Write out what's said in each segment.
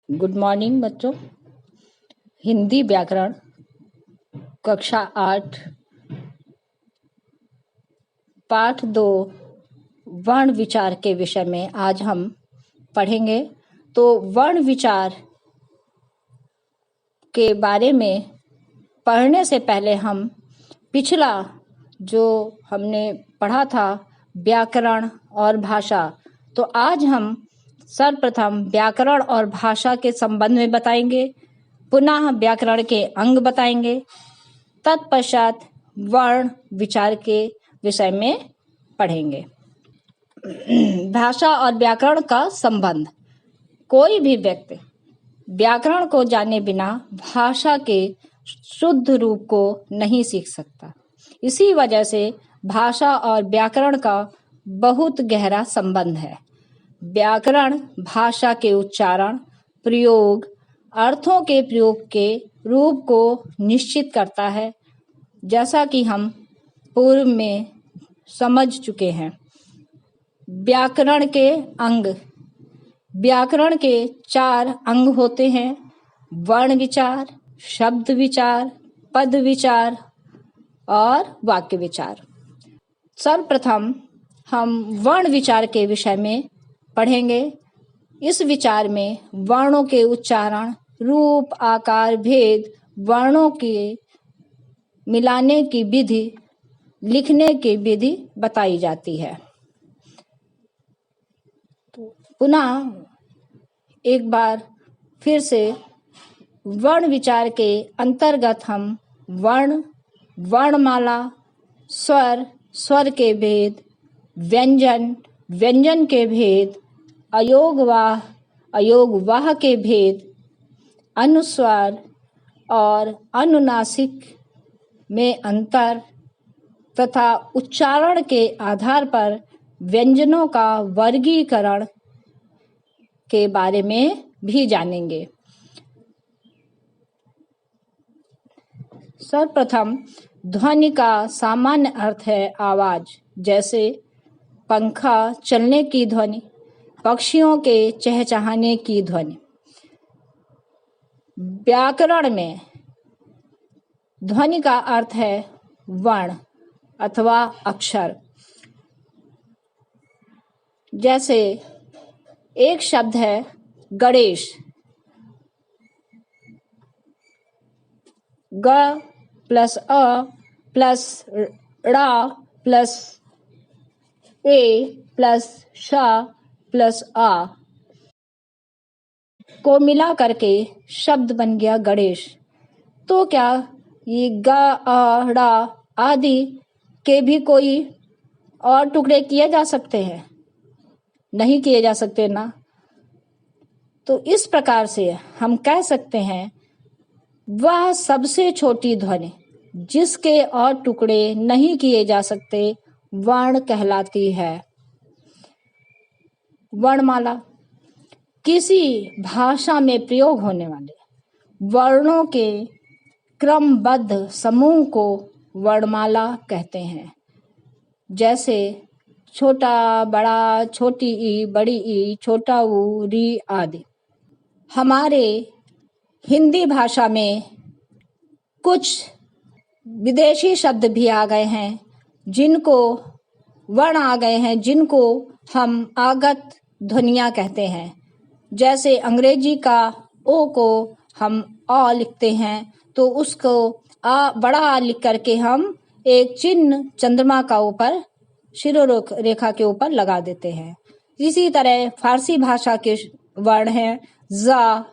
Good morning बच्चों। हिंदी व्याकरण कक्षा 8 पाठ 2 वर्ण विचार के विषय में आज हम पढ़ेंगे। तो वर्ण विचार के बारे में पढ़ने से पहले हम पिछला जो हमने पढ़ा था व्याकरण और भाषा, तो आज हम सर्वप्रथम व्याकरण और भाषा के संबंध में बताएंगे, पुनः व्याकरण के अंग बताएंगे, तत्पश्चात वर्ण विचार के विषय में पढ़ेंगे। भाषा और व्याकरण का संबंध। कोई भी व्यक्ति व्याकरण को जाने बिना भाषा के शुद्ध रूप को नहीं सीख सकता। इसी वजह से भाषा और व्याकरण का बहुत गहरा संबंध है। व्याकरण भाषा के उच्चारण, प्रयोग, अर्थों के प्रयोग के रूप को निश्चित करता है, जैसा कि हम पूर्व में समझ चुके हैं। व्याकरण के अंग। व्याकरण के 4 अंग होते हैं: वर्ण विचार, शब्द विचार, पद विचार और वाक्य विचार। सर्वप्रथम हम वर्ण विचार के विषय में पढ़ेंगे। इस विचार में वर्णों के उच्चारण, रूप, आकार, भेद, वर्णों के मिलाने की विधि, लिखने की विधि बताई जाती है। पुनः एक बार फिर से वर्ण विचार के अंतर्गत हम वर्ण, वर्णमाला, स्वर, स्वर के भेद, व्यंजन, व्यंजन के भेद, अयोगवाह, अयोगवाह के भेद, अनुस्वार और अनुनासिक में अंतर तथा उच्चारण के आधार पर व्यंजनों का वर्गीकरण के बारे में भी जानेंगे। सर्वप्रथम ध्वनि का सामान्य अर्थ है आवाज, जैसे पंखा चलने की ध्वनि, पक्षियों के चहचहाने की ध्वनि। व्याकरण में ध्वनि का अर्थ है वर्ण अथवा अक्षर। जैसे एक शब्द है गणेश, ग प्लस अ प्लस ड़ा प्लस ए प्लस श प्लस आ को मिला करके शब्द बन गया गणेश। तो क्या ये ग, अ, ड़ा आदि के भी कोई और टुकड़े किए जा सकते हैं? नहीं किए जा सकते ना। तो इस प्रकार से हम कह सकते हैं वह सबसे छोटी ध्वनि जिसके और टुकड़े नहीं किए जा सकते वर्ण कहलाती है। वर्णमाला किसी भाषा में प्रयोग होने वाले वर्णों के क्रमबद्ध समूह को वर्णमाला कहते हैं। जैसे छोटा, बड़ा, छोटी ई, बड़ी ई, छोटा ऊ, री आदि। हमारे हिंदी भाषा में कुछ विदेशी शब्द भी आ गए हैं, जिनको वर्ण आ गए हैं, जिनको हम आगत ध्वनियाँ कहते हैं। जैसे अंग्रेजी का ओ को हम अ लिखते हैं, तो उसको आ बड़ा आ लिख करके हम एक चिन्ह चंद्रमा का ऊपर शिरोरेखा के ऊपर लगा देते हैं। इसी तरह फारसी भाषा के वर्ण हैं ज़ा,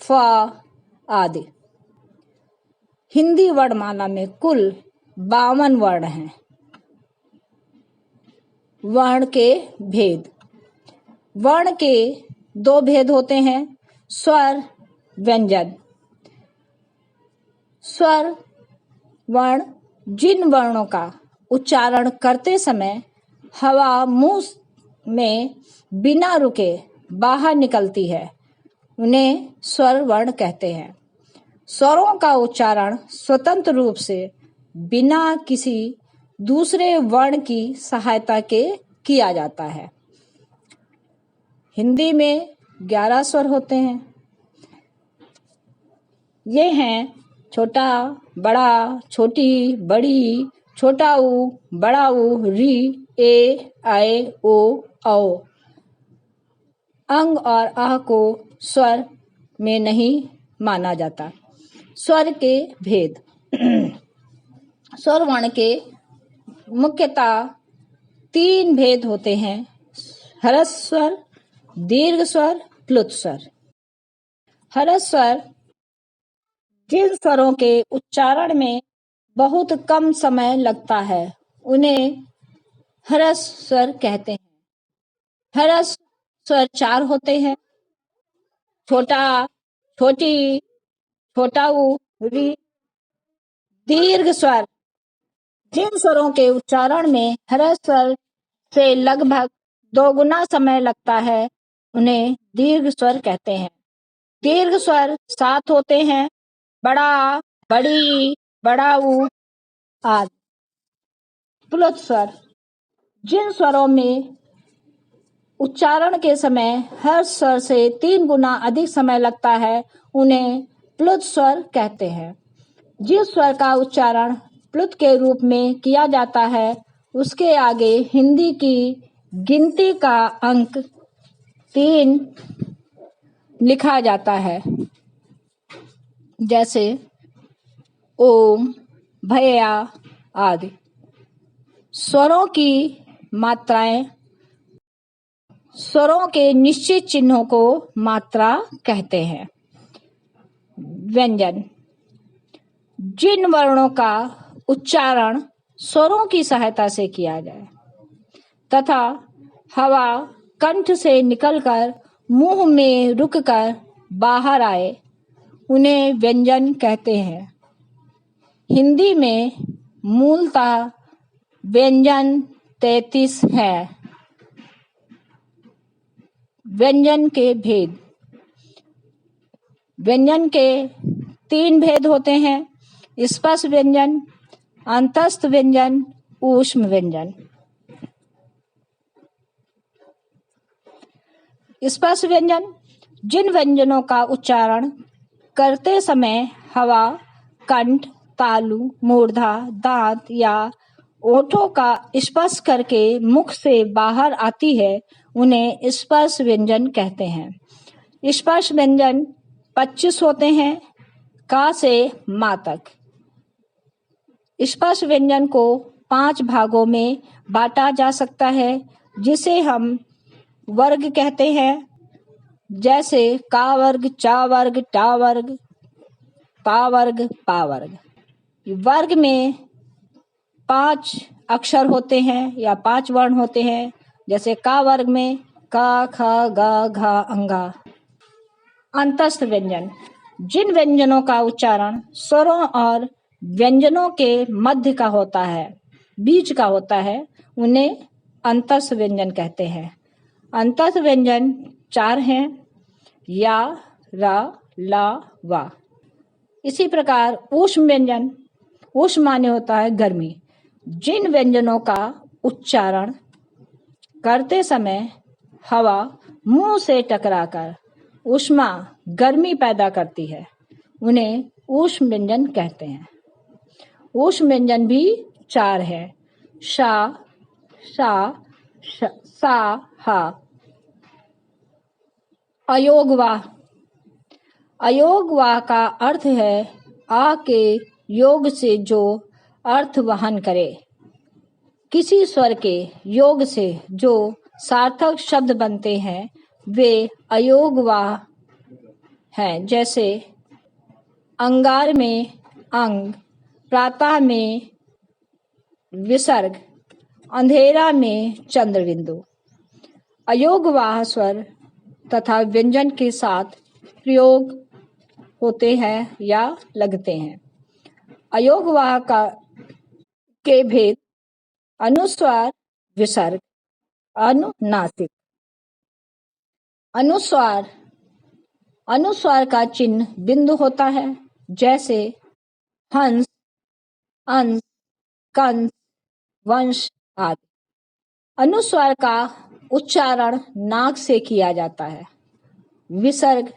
फ़ा आदि। हिंदी वर्णमाला में कुल 52 वर्ण हैं। वर्ण के भेद। वर्ण के 2 भेद होते हैं: स्वर, व्यंजन। स्वर वर्ण जिन वर्णों का उच्चारण करते समय हवा मुंह में बिना रुके बाहर निकलती है, उन्हें स्वर वर्ण कहते हैं। स्वरों का उच्चारण स्वतंत्र रूप से बिना किसी दूसरे वर्ण की सहायता के किया जाता है। हिंदी में 11 स्वर होते हैं। ये हैं छोटा, बड़ा, छोटी, बड़ी, छोटा ऊ, बड़ा ऊ, री, ए, आए, ओ, औ। अंग और आह को स्वर में नहीं माना जाता। स्वर के भेद। स्वर वर्ण के मुख्यतः 3 भेद होते हैं: ह्रस्व स्वर, दीर्घ स्वर, प्लुत स्वर। ह्रस्व स्वर जिन स्वरों के उच्चारण में बहुत कम समय लगता है उन्हें ह्रस्व स्वर कहते हैं। ह्रस्व स्वर 4 होते हैं: छोटा, छोटी, छोटा ऊ, री। दीर्घ स्वर जिन स्वरों के उच्चारण में ह्रस्व स्वर से लगभग 2 गुना समय लगता है उन्हें दीर्घ स्वर कहते हैं। दीर्घ स्वर 7 होते हैं: बड़ा, बड़ी, बड़ा ऊ आदि। प्लुत स्वर जिन स्वरों में उच्चारण के समय ह्रस्व स्वर से 3 गुना अधिक समय लगता है उन्हें प्लुत स्वर कहते हैं। जिस स्वर का उच्चारण प्लुत के रूप में किया जाता है उसके आगे हिंदी की गिनती का अंक 3 लिखा जाता है, जैसे ओम, भैया आदि। स्वरों की मात्राएं स्वरों के निश्चित चिन्हों को मात्रा कहते हैं। व्यंजन जिन वर्णों का उच्चारण स्वरों की सहायता से किया जाए तथा हवा कंठ से निकलकर मुंह में रुककर बाहर आए उन्हें व्यंजन कहते हैं। हिंदी में मूलतः व्यंजन 33 है। व्यंजन के भेद। व्यंजन के 3 भेद होते हैं: स्पर्श व्यंजन, अंतस्थ व्यंजन, ऊष्म व्यंजन। स्पर्श व्यंजन जिन व्यंजनों का उच्चारण करते समय हवा कंठ, तालु, मूर्धा, दांत या ओठों का स्पर्श करके मुख से बाहर आती है उन्हें स्पर्श व्यंजन कहते हैं। स्पर्श व्यंजन 25 होते हैं, का से मा तक। स्पर्श व्यंजन को 5 भागों में बांटा जा सकता है जिसे हम वर्ग कहते हैं, जैसे का वर्ग, चा वर्ग, टा वर्ग, पा वर्ग, पा वर्ग। वर्ग में 5 अक्षर होते हैं या 5 वर्ण होते हैं, जैसे का वर्ग में का, ख, ग, घ, अंगा। अंतस्थ व्यंजन जिन व्यंजनों का उच्चारण स्वरों और व्यंजनों के मध्य का होता है, बीच का होता है, उन्हें अंतस्थ व्यंजन कहते हैं। अंतस्थ व्यंजन 4 हैं: या, रा, ला, वा। इसी प्रकार ऊष्म व्यंजन, ऊष्म माने होता है गर्मी। जिन व्यंजनों का उच्चारण करते समय हवा मुंह से टकराकर ऊष्मा गर्मी पैदा करती है उन्हें ऊष्म व्यंजन कहते हैं। ऊष्म व्यंजन भी 4 है: शा, सा, सा, हा। अयोगवाह। अयोगवाह का अर्थ है आ के योग से जो अर्थ वहन करे। किसी स्वर के योग से जो सार्थक शब्द बनते हैं वे अयोगवाह हैं, जैसे अंगार में अंग, प्रातः में विसर्ग, अंधेरा में चंद्रबिंदु। अयोगवाह स्वर तथा व्यंजन के साथ प्रयोग होते हैं या लगते हैं। अयोगवाह के भेद: अनुस्वार, विसर्ग, अनुनासिक। अनुस्वार अनुस्वार का चिन्ह बिंदु होता है, जैसे हंस, अंश, कंस, वंश आदि। अनुस्वार का उच्चारण नाक से किया जाता है। विसर्ग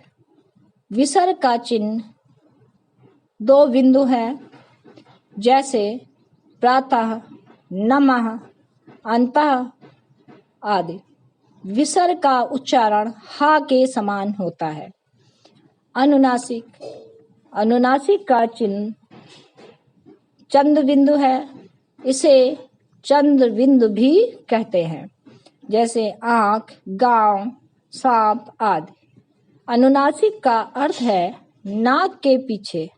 का चिन्ह दो बिंदु हैं जैसे प्रातः, नमः, अंतः आदि। विसर्ग का उच्चारण हा के समान होता है। अनुनासिक, अनुनासिक का चिन्ह चंद्र बिंदु है। इसे चंद्र बिंदु भी कहते हैं, जैसे आंख, गांव, सांप आदि। अनुनासिक का अर्थ है नाक के पीछे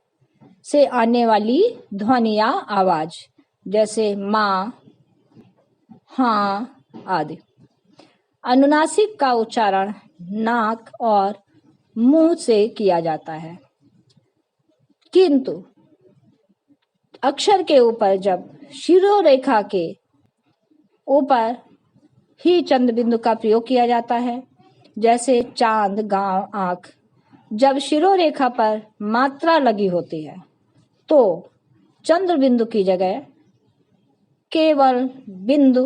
से आने वाली ध्वनि या आवाज, जैसे माँ, हाँ आदि। अनुनासिक का उच्चारण नाक और मुंह से किया जाता है, किंतु अक्षर के ऊपर जब शिरोरेखा के ऊपर ही चंद्र बिंदु का प्रयोग किया जाता है, जैसे चांद, गांव, आंख। जब शिरोरेखा पर मात्रा लगी होती है तो चंद्र बिंदु की जगह केवल बिंदु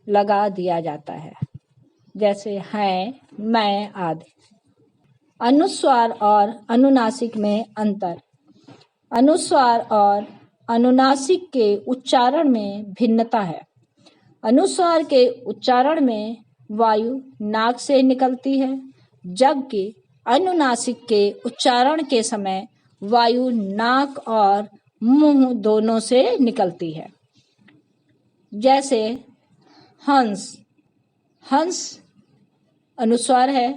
लगा दिया जाता है, जैसे है, मैं आदि। अनुस्वार और अनुनासिक में अंतर। अनुस्वार और अनुनासिक के उच्चारण में भिन्नता है। अनुस्वार के उच्चारण में वायु नाक से निकलती है, जबकि अनुनासिक के उच्चारण के समय वायु नाक और मुंह दोनों से निकलती है। जैसे हंस, हंस अनुस्वार है,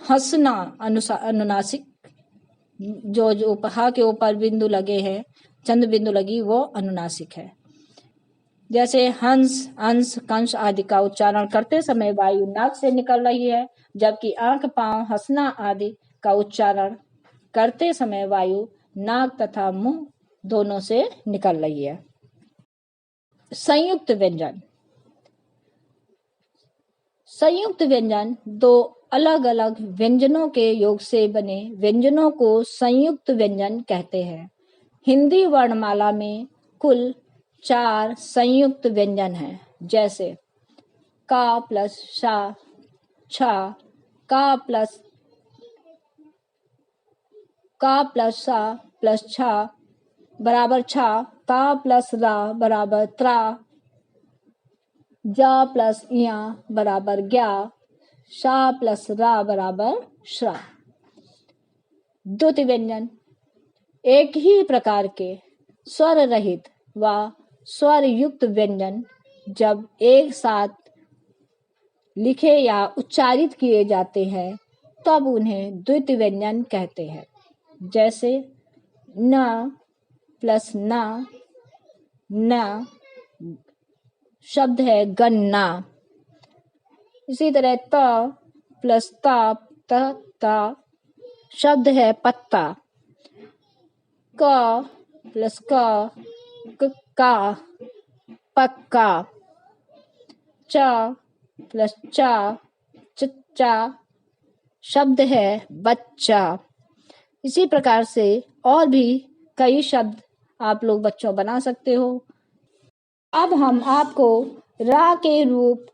हंसना अनुनासिक। जो हा के ऊपर बिंदु लगे हैं, चंद्र बिंदु लगी, वो अनुनासिक है। जैसे हंस, अंश, कंस आदि का उच्चारण करते समय वायु नाक से निकल रही है, जबकि आंख, पांव, हंसना आदि का उच्चारण करते समय वायु नाक तथा मुंह दोनों से निकल रही है। संयुक्त व्यंजन। संयुक्त व्यंजन दो अलग अलग व्यंजनों के योग से बने व्यंजनों को संयुक्त व्यंजन कहते हैं। हिंदी वर्णमाला में कुल 4 संयुक्त व्यंजन हैं, जैसे का प्लस शा, छा, का प्लस सा प्लस छा बराबर छा, ता प्लस रा बराबर त्रा, जा प्लस या बराबर ग्या, शा प्लस रा बराबर श्रा। द्वुति व्यंजन एक ही प्रकार के स्वर रहित व स्वर युक्त व्यंजन जब एक साथ लिखे या उच्चारित किए जाते हैं तब उन्हें द्वैत व्यंजन कहते हैं। जैसे न प्लस न, न शब्द है गन्ना। इसी तरह त प्लस ता शब्द है पत्ता। क प्लस का पक्का। च प्लस चा शब्द है बच्चा। इसी प्रकार से और भी कई शब्द आप लोग बच्चों बना सकते हो। अब हम आपको रा के रूप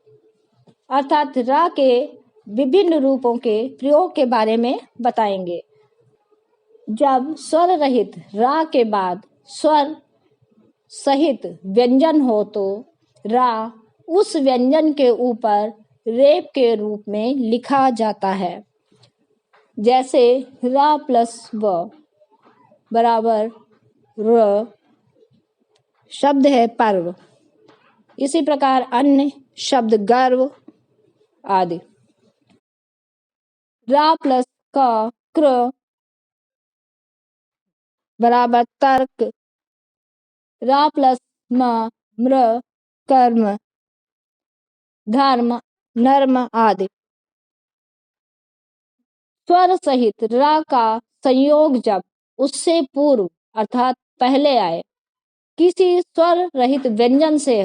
अर्थात रा के विभिन्न रूपों के प्रयोग के बारे में बताएंगे। जब स्वर रहित रा के बाद स्वर सहित व्यंजन हो तो रा उस व्यंजन के ऊपर रेप के रूप में लिखा जाता है। जैसे रा प्लस व बराबर र शब्द है पर्व। इसी प्रकार अन्य शब्द गर्व आदि। रा प्लस क क्र बराबर तर्क। रा प्लस म म्र कर्म, धर्म, नर्म आदि। स्वर सहित रा का संयोग जब उससे पूर्व अर्थात पहले आए किसी स्वर रहित व्यंजन से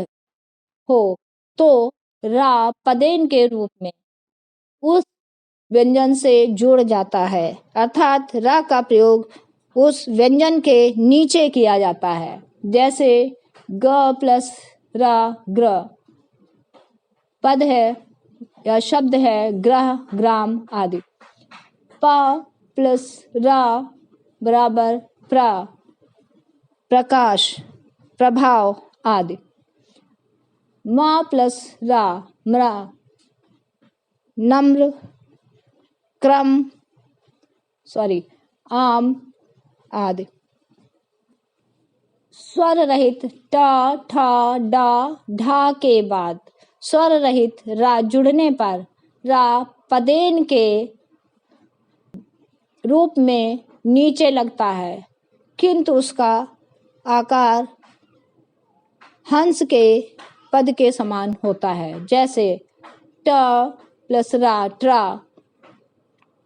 हो तो रा पदेन के रूप में उस व्यंजन से जुड़ जाता है, अर्थात रा का प्रयोग उस व्यंजन के नीचे किया जाता है। जैसे ग प्लस रा ग्र पद है या शब्द है ग्रह, ग्राम आदि। पा प्लस रा बराबर प्रा प्रकाश, प्रभाव आदि। म प्लस रा, म्रा, नम्र, क्रम, आम आदि। स्वर रहित ट, ठ, ड, ढ के बाद स्वर रहित रा जुड़ने पर रा पदेन के रूप में नीचे लगता है, किंतु उसका आकार हंस के पद के समान होता है। जैसे ट प्लस रा, ट्रा,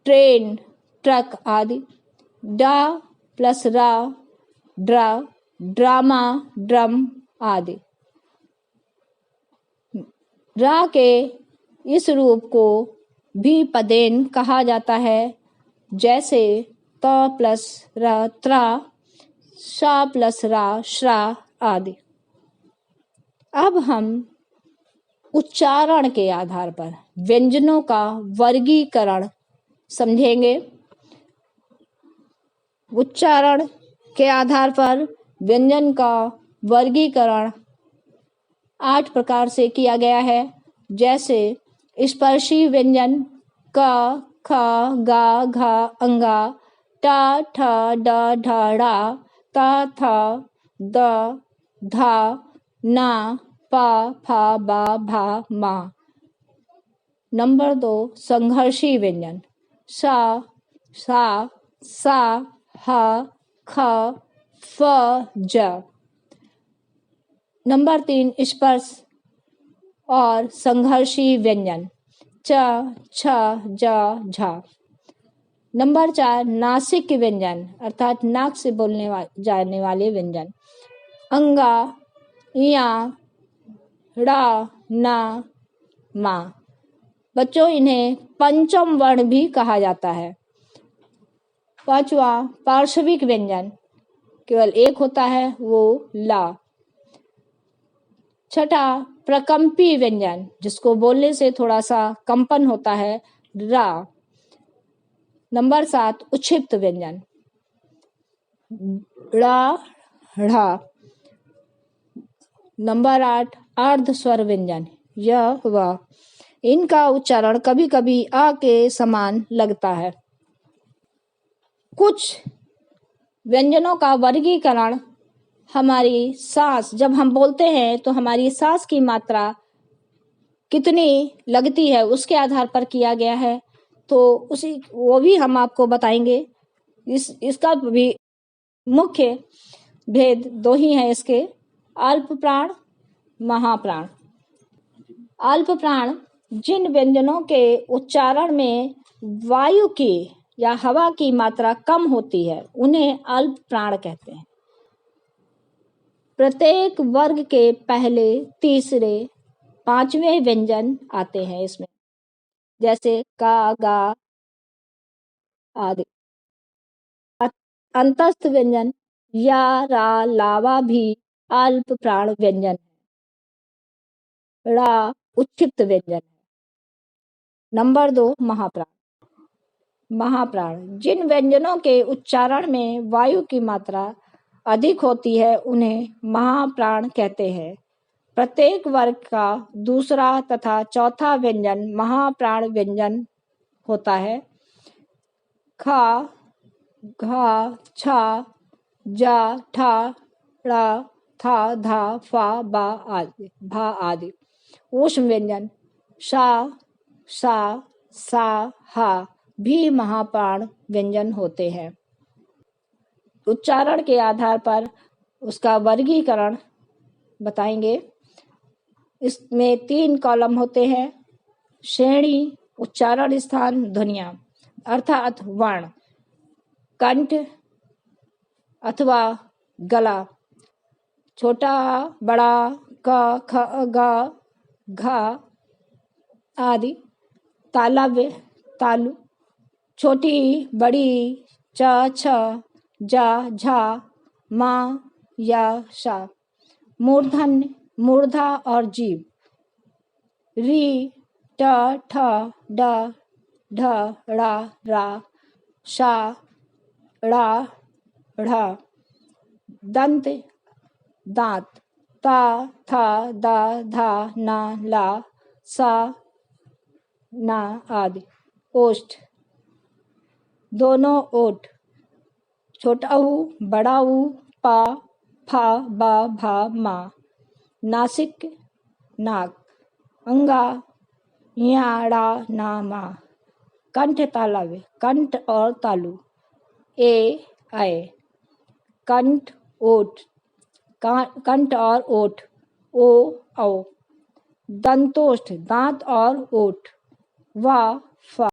ट्रेन, ट्रक आदि। डा प्लस रा, ड्रा, ड्रामा, ड्रम आदि। रा के इस रूप को भी पदेन कहा जाता है, जैसे त प्लस र, त्रा, शा प्लस रा, श्रा आदि। अब हम उच्चारण के आधार पर व्यंजनों का वर्गीकरण समझेंगे। उच्चारण के आधार पर व्यंजन का वर्गीकरण 8 प्रकार से किया गया है। जैसे स्पर्शी व्यंजन क, ख, गा, घ, अंगा, ट, ठ, ड, ढ, ढ़, त, थ, द, ध, न, प, फ, ब, भ, म। नंबर 2 संघर्षी व्यंजन स, सा, सा, ह, ख, फ, ज। नंबर 3 स्पर्श और संघर्षी व्यंजन च, छ, ज, झ। नंबर 4 नासिक व्यंजन अर्थात नाक से बोलने जाने वाले व्यंजन अंगा, इया, ड़ा, ना, मा। बच्चों, इन्हें पंचम वर्ण भी कहा जाता है। 5वां पार्श्विक व्यंजन केवल एक होता है, वो ला। 6ठा प्रकंपी व्यंजन जिसको बोलने से थोड़ा सा कंपन होता है, रा। नंबर 7 उच्छिप्त व्यंजन ड़ा, ढ़ा। नंबर 8 अर्ध स्वर व्यंजन य, व। इनका उच्चारण कभी कभी अ के समान लगता है। कुछ व्यंजनों का वर्गीकरण हमारी सांस, जब हम बोलते हैं तो हमारी सांस की मात्रा कितनी लगती है उसके आधार पर किया गया है, तो वो भी हम आपको बताएंगे। इसका भी मुख्य भेद 2 ही है इसके, अल्प प्राण, महाप्राण। अल्प प्राण जिन व्यंजनों के उच्चारण में वायु की या हवा की मात्रा कम होती है उन्हें अल्प प्राण कहते हैं। प्रत्येक वर्ग के पहले, तीसरे, 5वें व्यंजन आते हैं इसमें, जैसे का, गा आदि। अंतस्थ व्यंजन या, रा, लावा भी अल्प प्राण व्यंजन है। ड़ा उच्छिप्त व्यंजन है। नंबर 2 महाप्राण। महाप्राण जिन व्यंजनों के उच्चारण में वायु की मात्रा अधिक होती है उन्हें महाप्राण कहते हैं। प्रत्येक वर्ग का दूसरा तथा चौथा व्यंजन महाप्राण व्यंजन होता है। ख, घ, छ, ज, ठ, ड़, थ, ध, फ, ब आदि, भ आदि। ऊष्म व्यंजन श, सा, सा, ह भी महाप्राण व्यंजन होते हैं। उच्चारण के आधार पर उसका वर्गीकरण बताएंगे। इसमें 3 कॉलम होते हैं। श्रेणी, उच्चारण स्थान, ध्वनियां अर्थात वर्ण, कंठ अथवा गला, छोटा, बड़ा, क, ख, ग, घ आदि। तालव्य, तालु, छोटी, बड़ी, च, छ, ज, झ, म या श। मूर्धन्य, मूर्धा और जीव री, ट, ठ, ड, ढ, ड़, रा, श, ड़, ढ़। दंत दांत, ता था दा धा ना ला सा ना आदि। ओष्ठ दोनों ओठ, छोटा ऊ बड़ा ऊ पा फा बा भा मा। नासिक नाक, अंगा या ड़ा ना मा। कंठ तालव्य, कंठ और तालु, ए आए। कंठ ओठ, कंठ और ओठ, ओ औ। दंतोष्ठ दांत और ओठ, वा फा।